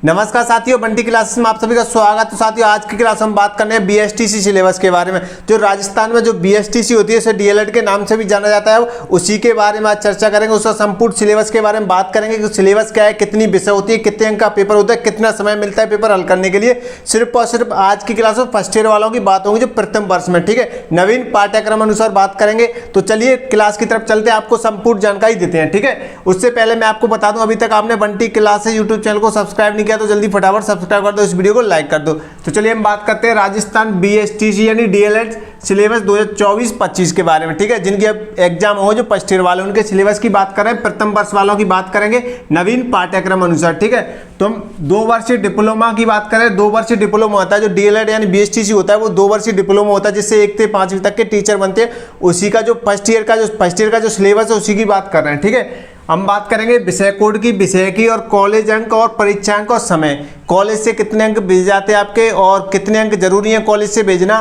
नमस्कार साथियों, बंटी क्लासेस में आप सभी का स्वागत। तो साथियों, आज की क्लास में हम बात करने हैं बीएसटीसी सिलेबस के बारे में। जो राजस्थान में जो बीएसटीसी होती है उसे डीएलएड के नाम से भी जाना जाता है, उसी के बारे में आज चर्चा करेंगे। उसका संपूर्ण सिलेबस के बारे में बात करेंगे कि सिलेबस क्या है, कितनी विषय होती है, कितने अंक का पेपर होता है, कितना समय मिलता है पेपर हल करने के लिए। सिर्फ और सिर्फ आज की क्लास में फर्स्ट ईयर वालों की बात होगी जो प्रथम वर्ष में, ठीक है, नवीन पाठ्यक्रम अनुसार बात करेंगे। तो चलिए क्लास की तरफ चलते हैं, आपको संपूर्ण जानकारी देते हैं, ठीक है। उससे पहले मैं आपको बता दूं, अभी तक आपने बंटी क्लासेस यूट्यूब चैनल को सब्सक्राइब नहीं किया तो जल्दी फटाफट सब्सक्राइब कर दो, इस वीडियो को लाइक कर दो। तो चलिए हम बात करते हैं राजस्थान बीएसटीसी यानी डीएलएड सिलेबस 2024-25 के बारे में, ठीक है। जिनके अब एग्जाम हो, जो फर्स्ट ईयर वाले, उनके सिलेबस की बात करें, प्रथम वर्ष वालों की बात करेंगे नवीन पाठ्यक्रम अनुसार, ठीक है। तो हम 2 वर्षीय डिप्लोमा की बात करें, 2 वर्षीय डिप्लोमा होता है जो डीएलएड यानी बीएसटीसी होता है, वो 2 वर्षीय डिप्लोमा होता है जिससे 1 से 5वीं तक के टीचर बनते हैं। उसी का जो फर्स्ट ईयर का जो सिलेबस है उसी की बात कर रहे हैं, ठीक है। हम बात करेंगे विषय कोड की, विषय की, और कॉलेज अंक और परीक्षा अंक और समय, कॉलेज से कितने अंक भेजे जाते हैं आपके और कितने अंक जरूरी है कॉलेज से भेजना,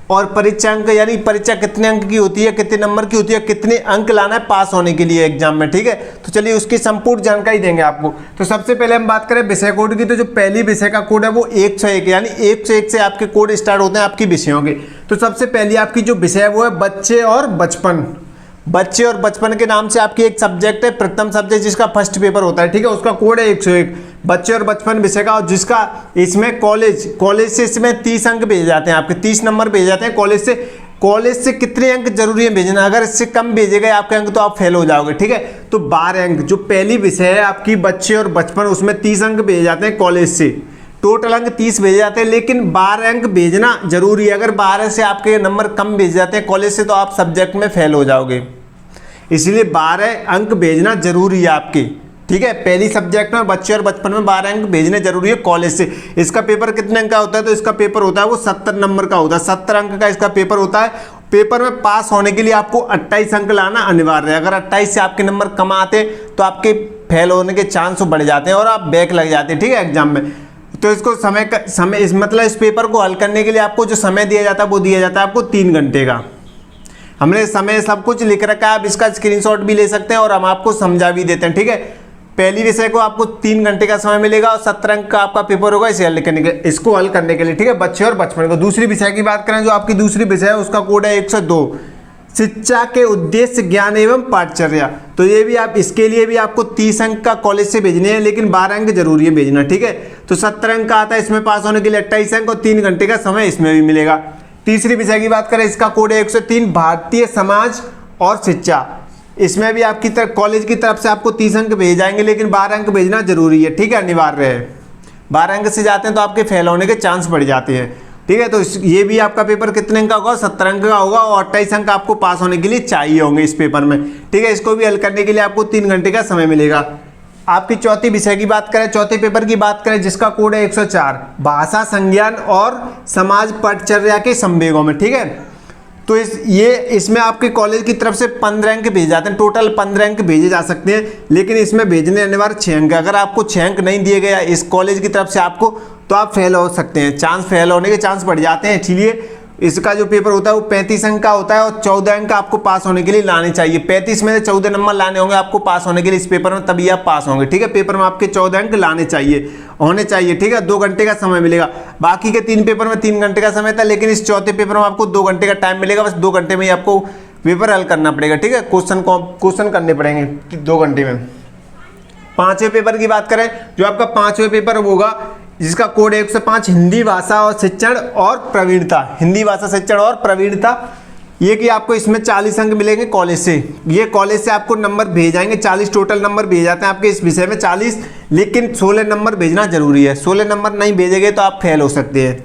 और परीक्षा अंक यानी परीक्षा कितने अंक की होती है, कितने नंबर की होती है, कितने अंक लाना है पास होने के लिए एग्जाम में, ठीक है। तो चलिए उसकी संपूर्ण जानकारी देंगे आपको। तो सबसे पहले हम बात करें विषय कोड की, तो जो पहली विषय का कोड है वो 101 यानी 101 से आपके कोड स्टार्ट होते हैं आपकी विषयों के। तो सबसे पहली आपकी जो विषय है वो है बच्चे और बचपन। बच्चे और बचपन के नाम से आपकी एक सब्जेक्ट है, प्रथम सब्जेक्ट जिसका फर्स्ट पेपर होता है, ठीक है। उसका कोड है 101 बच्चे और बचपन विषय का, और जिसका इसमें कॉलेज से इसमें 30 अंक भेजे जाते हैं, आपके 30 नंबर भेजे जाते हैं कॉलेज से। कॉलेज से कितने अंक जरूरी है भेजना, अगर इससे कम भेजे गए आपके अंक तो आप फेल हो जाओगे, ठीक है। तो 12 अंक जो पहली विषय है आपकी बच्चे और बचपन, उसमें 30 अंक भेजे जाते हैं कॉलेज से। टोटल अंक 30 भेजे जाते हैं, लेकिन 12 अंक भेजना जरूरी है। अगर 12 से आपके नंबर कम भेजे जाते हैं कॉलेज से तो आप सब्जेक्ट में फेल हो जाओगे, इसलिए 12 अंक भेजना जरूरी है आपके, ठीक है। पहली सब्जेक्ट में बच्चे और बचपन में 12 अंक भेजने जरूरी है कॉलेज से। इसका पेपर कितने अंक का होता है, तो इसका पेपर होता है वो 70 नंबर का होता है, 70 अंक का इसका पेपर होता है। पेपर में पास होने के लिए आपको 28 अंक लाना अनिवार्य है। अगर 28 से आपके नंबर कम आते तो आपके फेल होने के चांस बढ़ जाते हैं और आप बैक लग जाते हैं, ठीक है, एग्जाम में। तो इसको मतलब इस पेपर को हल करने के लिए आपको जो समय दिया जाता है वो दिया जाता है आपको 3 घंटे का। हमने समय सब कुछ लिख रखा है, आप इसका स्क्रीनशॉट भी ले सकते हैं और हम आपको समझा भी देते हैं, ठीक है। पहली विषय को आपको 3 घंटे का समय मिलेगा और 17 अंक का आपका पेपर होगा इसको हल करने के लिए, ठीक है, बच्चे और बचपन को। दूसरी विषय की बात करें, जो आपकी दूसरी विषय है उसका कोड है 102 शिक्षा के उद्देश्य ज्ञान एवं पाठचर्या। तो ये भी आप, इसके लिए भी आपको 30 अंक का कॉलेज से भेजने हैं, लेकिन 12 अंक जरूरी है भेजना, ठीक है। तो 17 अंक का आता है, इसमें पास होने के लिए 28 अंक और 3 घंटे का समय इसमें भी मिलेगा। तीसरी विषय की बात करें, इसका कोड है 103 भारतीय समाज और शिक्षा। इसमें भी आपकी तरफ कॉलेज की तरफ से आपको 30 अंक भेजे जाएंगे, लेकिन 12 अंक भेजना जरूरी है, ठीक है, अनिवार्य है। 12 अंक से जाते हैं तो आपके फेल होने के चांस बढ़ जाते हैं, ठीक है। तो ये भी आपका पेपर कितने अंक का होगा, 17 अंक का होगा और 28 अंक आपको पास होने के लिए चाहिए होंगे इस पेपर में, ठीक है। इसको भी हल करने के लिए आपको 3 घंटे का समय मिलेगा। आपकी चौथी विषय की बात करें, चौथे पेपर की बात करें, जिसका कोड है 104 भाषा संज्ञान और समाज पाठचर्या के संवेगों में, ठीक है। तो इसमें आपके कॉलेज की तरफ से 15 अंक भेजे जाते हैं, टोटल 15 अंक भेजे जा सकते हैं, लेकिन इसमें भेजने अनिवार्य 6 अंक। अगर आपको 6 अंक नहीं दिए गए इस कॉलेज की तरफ से आपको, तो आप फेल हो सकते हैं, फेल होने के चांस बढ़ जाते हैं। इसलिए इसका जो पेपर होता है वो 35 अंक का होता है और 14 अंक आपको पास होने के लिए लाने चाहिए। 35 में से 14 नंबर लाने होंगे आपको पास होने के लिए इस पेपर में, तभी आप पास होंगे, ठीक है। पेपर में आपके 14 अंक लाने होने चाहिए, ठीक है। 2 घंटे का समय मिलेगा। बाकी के 3 पेपर में 3 घंटे का समय था, लेकिन इस चौथे पेपर में आपको 2 घंटे का टाइम मिलेगा। बस 2 घंटे में ही आपको पेपर हल करना पड़ेगा, ठीक है। क्वेश्चन करने पड़ेंगे 2 घंटे में। 5वें पेपर की बात करें, जो आपका 5वां पेपर होगा, जिसका कोड है 105 हिंदी भाषा और शिक्षण और प्रवीणता। हिंदी भाषा शिक्षण और प्रवीणता, ये कि आपको इसमें 40 अंक मिलेंगे कॉलेज से। ये कॉलेज से आपको नंबर भेज जाएंगे, 40 टोटल नंबर भेज जाते हैं आपके इस विषय में 40, लेकिन 16 नंबर भेजना जरूरी है। 16 नंबर नहीं भेजे गए तो आप फेल हो सकते हैं।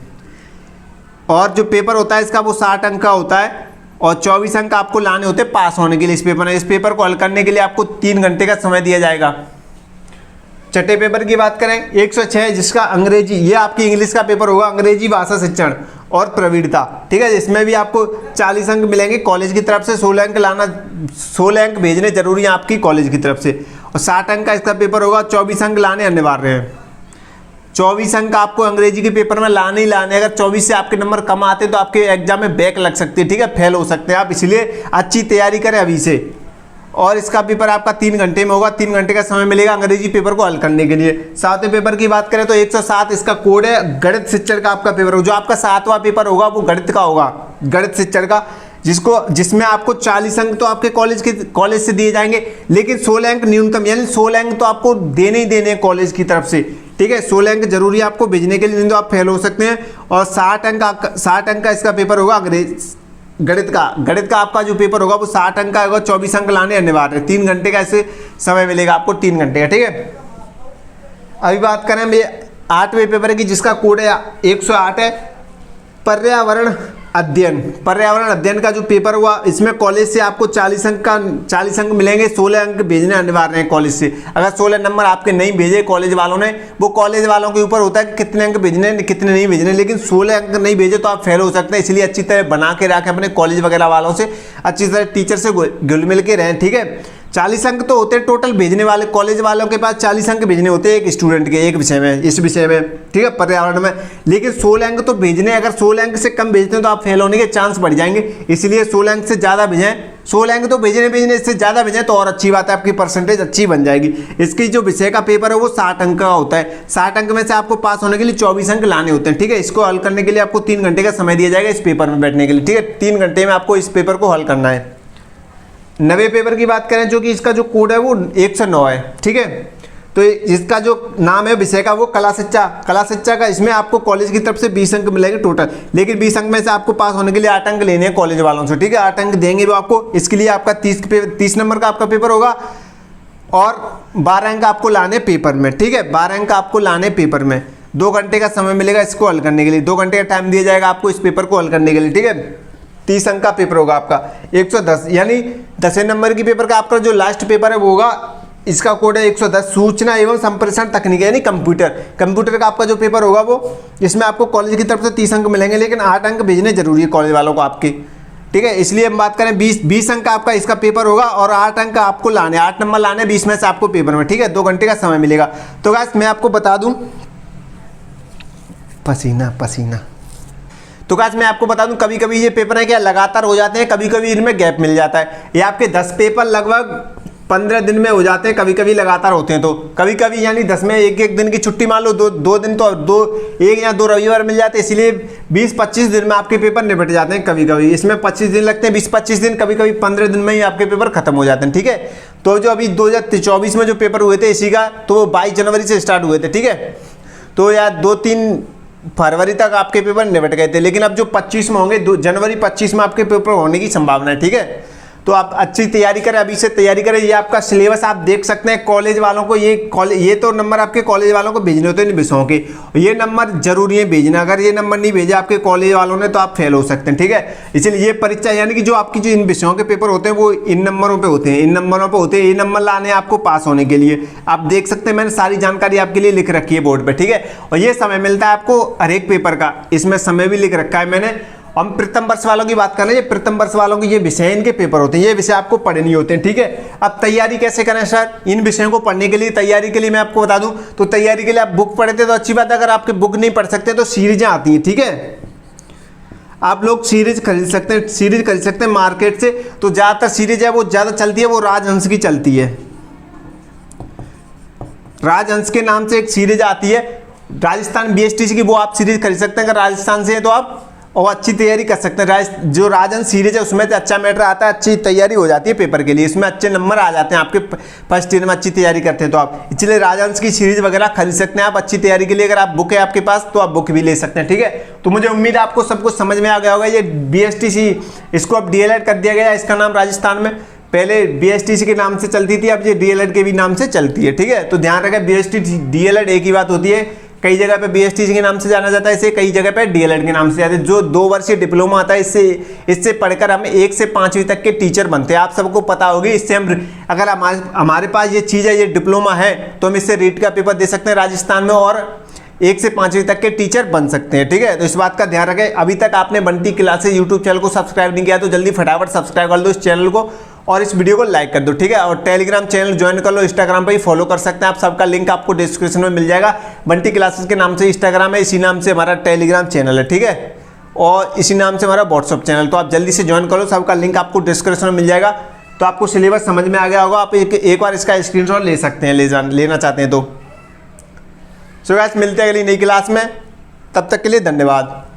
और जो पेपर होता है इसका वो 60 अंक का होता है और 24 अंक आपको लाने होते हैं पास होने के लिए इस पेपर में। इस पेपर को हल करने के लिए आपको 3 घंटे का समय दिया जाएगा। छठे पेपर की बात करें, 106 जिसका अंग्रेजी, ये आपकी इंग्लिश का पेपर होगा, अंग्रेजी भाषा शिक्षण और प्रवीणता, ठीक है। इसमें भी आपको 40 अंक मिलेंगे कॉलेज की तरफ से, 16 अंक भेजने जरूरी है आपकी कॉलेज की तरफ से, और 60 अंक का इसका पेपर होगा। 24 अंक लाने अनिवार्य है। 24 अंक आपको अंग्रेजी के पेपर में लाने ही लाने। अगर 24 से आपके नंबर कम आते तो आपके एग्जाम में बैक लग सकती है, ठीक है, फेल हो सकते हैं आप। इसलिए अच्छी तैयारी करें अभी से। और इसका पेपर आपका 3 घंटे में होगा। 3 घंटे का समय मिलेगा अंग्रेजी पेपर को हल करने के लिए। 7वें पेपर की बात करें तो 107 इसका कोड है। गणित शिक्षण का आपका पेपर होगा, जो आपका 7वां पेपर होगा वो गणित का होगा, गणित शिक्षण का, जिसमें आपको 40 अंक तो आपके कॉलेज से दिए जाएंगे, लेकिन 16 अंक न्यूनतम, यानी 16 अंक तो आपको देने ही देने हैं कॉलेज की तरफ से, ठीक है। 16 अंक जरूरी है आपको भेजने के लिए, नहीं तो आप फेल हो सकते हैं। और 60 अंक का इसका पेपर होगा गणित का आपका जो पेपर होगा वो 60 अंक का होगा। 24 अंक लाने अनिवार्य है। 3 घंटे का ऐसे समय मिलेगा आपको, 3 घंटे का, ठीक है। अभी बात करें हम 8वें पेपर की, जिसका कोड है 108 है। पर्यावरण अध्ययन का जो पेपर हुआ, इसमें कॉलेज से आपको 40 अंक मिलेंगे। 16 अंक भेजने अनिवार्य हैं कॉलेज से। अगर 16 नंबर आपके नहीं भेजे कॉलेज वालों ने, वो कॉलेज वालों के ऊपर होता है कि कितने अंक भेजने कितने नहीं भेजने, लेकिन 16 अंक नहीं भेजे तो आप फेल हो सकते हैं। इसलिए अच्छी तरह बना के रखें अपने कॉलेज वगैरह वालों से, अच्छी तरह टीचर से घुल मिल के रहें, ठीक है। 40 अंक तो होते हैं टोटल भेजने वाले, कॉलेज वालों के पास 40 अंक भेजने होते हैं एक स्टूडेंट के, एक विषय में, इस विषय में, ठीक है, पर्यावरण में। लेकिन 16 अंक तो भेजने, अगर 16 अंक से कम भेजते हैं तो आप फेल होने के चांस बढ़ जाएंगे। इसलिए 16 अंक से ज़्यादा भेजें। 16 अंक तो भेजने इससे ज़्यादा भेजें तो और अच्छी बात है, आपकी परसेंटेज अच्छी बन जाएगी। इसकी जो विषय का पेपर है वो 60 अंक का होता है। 60 अंक में से आपको पास होने के लिए 24 अंक लाने होते हैं, ठीक है। इसको हल करने के लिए आपको 3 घंटे का समय दिया जाएगा इस पेपर में बैठने के लिए, ठीक है। 3 घंटे में आपको इस पेपर को हल करना है। 9वें पेपर की बात करें, जो कि इसका जो कोड है वो 109 है, ठीक है। तो इसका जो नाम है विषय का वो कला शिक्षा का, इसमें आपको कॉलेज की तरफ से 20 अंक मिलेंगे टोटल, लेकिन 20 अंक में से आपको पास होने के लिए 8 अंक लेने हैं कॉलेज वालों से, ठीक है। 8 अंक देंगे वो आपको। इसके लिए आपका 30 नंबर का आपका पेपर होगा और 12 अंक आपको लाने पेपर में, ठीक है। 12 अंक आपको लाने पेपर में। 2 घंटे का समय मिलेगा इसको हल करने के लिए। 2 घंटे का टाइम दिया जाएगा आपको इस पेपर को हल करने के लिए, ठीक है। 30 अंक का पेपर होगा आपका। 110 यानी 10वें नंबर की पेपर का आपका जो लास्ट पेपर है वो होगा, इसका कोड है 110 सूचना एवं संप्रेषण तकनीक, यानी कंप्यूटर का आपका जो पेपर होगा वो, इसमें आपको कॉलेज की तरफ से 30 अंक मिलेंगे, लेकिन 8 अंक भेजने जरूरी है कॉलेज वालों को आपके, ठीक है। इसलिए हम बात करें 20 अंक का आपका इसका पेपर होगा और 8 अंक आपको लाने, 8 नंबर लाने 20 में से आपको पेपर में, ठीक है। 2 घंटे का समय मिलेगा। तो गाइस मैं आपको बता दूं, पसीना तो गाइस मैं आपको बता दूं, कभी कभी ये पेपर है क्या लगातार हो जाते हैं, कभी कभी इनमें गैप मिल जाता है। ये आपके 10 पेपर लगभग 15 दिन में हो जाते हैं, कभी कभी लगातार होते हैं। तो कभी कभी यानी 10 में एक दिन की छुट्टी मान लो, दो दिन तो एक या 2 रविवार मिल जाते हैं, इसलिए 20-25 दिन में आपके पेपर निपट जाते हैं। कभी कभी इसमें 25 दिन लगते हैं, 20-25 दिन, कभी कभी 15 दिन में ही आपके पेपर खत्म हो जाते हैं, ठीक है। तो जो अभी 2024 में जो पेपर हुए थे इसी का, तो वो 22 जनवरी से स्टार्ट हुए थे, ठीक है। तो यार 2-3 फरवरी तक आपके पेपर निपट गए थे, लेकिन अब जो 25 में होंगे, जनवरी 25 में आपके पेपर होने की संभावना है, ठीक है। तो आप अच्छी तैयारी करें, अभी से तैयारी करें। ये आपका सिलेबस आप देख सकते हैं कॉलेज वालों को, ये तो नंबर आपके कॉलेज वालों को भेजने होते हैं विषयों के, ये नंबर जरूरी है भेजना। अगर ये नंबर नहीं भेजे आपके कॉलेज वालों ने तो आप फेल हो सकते हैं, ठीक है। इसलिए ये परीक्षा यानी कि जो आपकी जो इन विषयों के पेपर होते हैं वो इन नंबरों पर होते हैं, ये नंबर लाने आपको पास होने के लिए। आप देख सकते हैं मैंने सारी जानकारी आपके लिए लिख रखी है बोर्ड पर, ठीक है। और ये समय मिलता है आपको हर एक पेपर का, इसमें समय भी लिख रखा है मैंने। हम प्रथम वर्ष वालों की बात कर रहे हैं, प्रथम वर्ष वालों के ये विषय इनके पेपर होते हैं, ये विषय आपको पढ़े नहीं होते हैं, ठीक है। अब तैयारी कैसे करें सर इन विषयों को पढ़ने के लिए? तैयारी के लिए मैं आपको बता दूं, तो तैयारी के लिए आप बुक पढ़ते तो अच्छी बात है, अगर आपके बुक नहीं पढ़ सकते तो सीरीजें आती हैं, ठीक है। आप लोग सीरीज खरीद सकते हैं मार्केट से। तो ज़्यादातर सीरीज है वो ज़्यादा चलती है, वो राजहंस की चलती है। राजहंस के नाम से एक सीरीज आती है राजस्थान BSTC की, वो आप सीरीज खरीद सकते हैं अगर राजस्थान से है तो आप, और अच्छी तैयारी कर सकते हैं। जो राजहंस सीरीज है उसमें तो अच्छा मैटर आता है, अच्छी तैयारी हो जाती है पेपर के लिए, इसमें अच्छे नंबर आ जाते हैं आपके फर्स्ट ईयर में अच्छी तैयारी करते हैं तो आप, इसलिए राजहंस की सीरीज वगैरह खरीद सकते हैं आप अच्छी तैयारी के लिए। अगर आप बुक है आपके पास तो आप बुक भी ले सकते हैं, ठीक है। तो मुझे उम्मीद है आपको सब कुछ समझ में आ गया होगा। ये BSTC, इसको अब DLED कर दिया गया, इसका नाम राजस्थान में पहले BSTC के नाम से चलती थी, अब ये DLED के भी नाम से चलती है, ठीक है। तो ध्यान रखें BSTC DLED एक ही बात होती है, कई जगह पे BSTC के नाम से जाना जाता है इसे, कई जगह पे DLED के नाम से जाता है। जो 2 वर्षीय डिप्लोमा आता है इससे पढ़कर हम 1 से 5वीं तक के टीचर बनते हैं, आप सबको पता होगी। इससे हम अगर हमारे पास ये चीज़ है, ये डिप्लोमा है, तो हम इससे रीट का पेपर दे सकते हैं राजस्थान में और 1 से 5वीं तक के टीचर बन सकते हैं, ठीक है। तो इस बात का ध्यान रखें। अभी तक आपने बंटी क्लासेस यूट्यूब चैनल को सब्सक्राइब नहीं किया तो जल्दी फटाफट सब्सक्राइब कर दो इस चैनल को और इस वीडियो को लाइक कर दो, ठीक है। और टेलीग्राम चैनल ज्वाइन कर लो, इंस्टाग्राम पे ही फॉलो कर सकते हैं आप, सबका लिंक आपको डिस्क्रिप्शन में मिल जाएगा। बंटी क्लासेस के नाम से इंस्टाग्राम है, इसी नाम से हमारा टेलीग्राम चैनल है, ठीक है, और इसी नाम से हमारा व्हाट्सअप चैनल, तो आप जल्दी से ज्वाइन कर लो, सबका लिंक आपको डिस्क्रिप्शन में मिल जाएगा। तो आपको सिलेबस समझ में आ गया होगा। आप एक बार इसका स्क्रीनशॉट ले सकते हैं, लेना चाहते हैं तो। सो गाइस मिलते हैं अगली नई क्लास में, तब तक के लिए धन्यवाद।